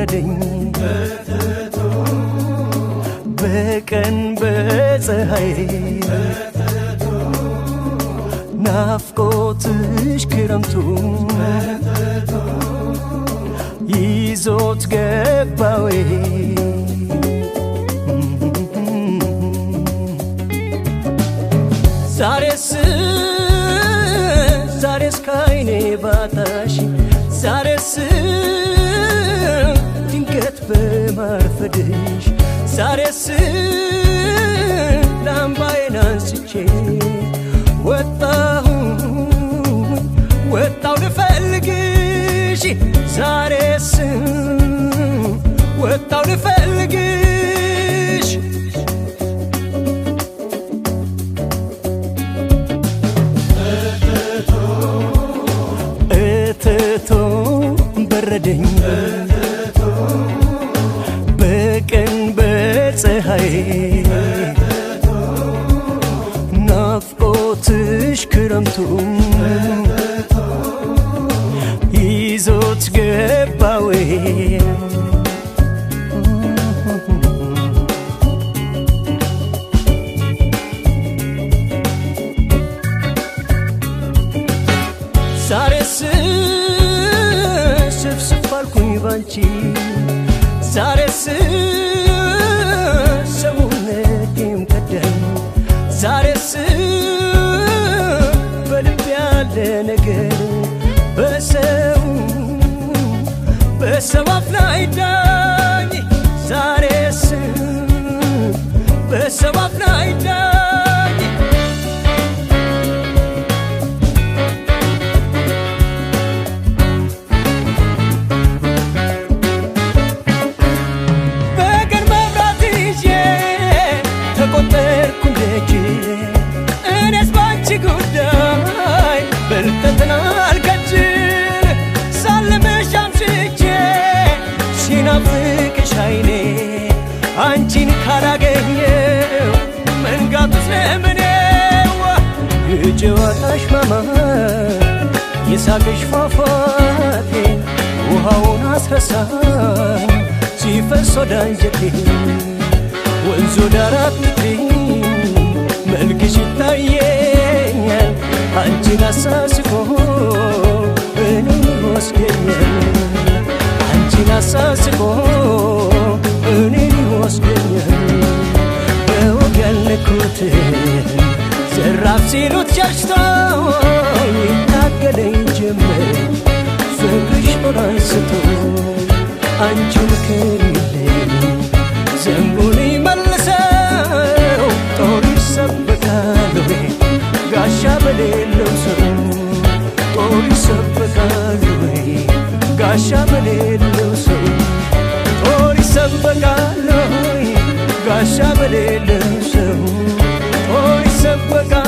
በረደኝ በቀን በፀሐይ ናፍቆትሽ ክረምቱ ይዞት ገባዌ ዛሬስ ካይኔ ባታሽ ዛሬስ ድንገት በማርፈድሽ ዛሬስ ላምባዬን አንስቼ ወጣሁ ልፈልግሽ ዛሬስ ወጣሁ ልፈልግሽ እትቶ በረደኝ በቀን በፀሐይ ናፍቆትሽ ክረምቱ ይዞት ገባዌ ዛሬስ ስፍስፍ አልኩኝ ባንቺ ዛሬስ ሰውነቴም ከዳኝ ዛሬስ በልብ ያለ ነገር በሰው አፍ ላይ ዳኝ ዛሬስ በሰው አፍ ላይ ዳኝ በቀን መብራት ይዤ ተቆጠርኩ እንደጅ እኔስ ባንቺ ጉዳይ በልተትና አልከጅል ሳልምሽ አምሽቼ ሲናፍቅሽ አይኔ አንቺን ካላገኘው መንጋቱስ ለምኔው የጨዋታሽ ማማር የሳቅሽ ፏፏቴ ውሃውን አስረሳኝ ሲፈስ ወደ አንጀቴ ወንዙ ዳር አጥልቄ መልክሽ ይታየኛል አንቺን አሳስቆ እኔን ይወስደኛል አንቺን አሳስቆ እኔን ይወስደኛል በወግ ያልነኩትን ዘራፍ ሲሉት ሸሽቶ ይታገለኝ ጀመር ፍቅርሽ ጦር አንስቶ አንቺን ከሌለኝ ዘንቡን ይመልሰው ጦር ይሰበካል ወይ ጋሻ በሌለው ሰው ጦር ይሰበካል ወይ ጋሻ በሌለው ሰው ጦር ይሰበካል ወይ ጋሻ በሌለው ሰው ጦር ይሰበካል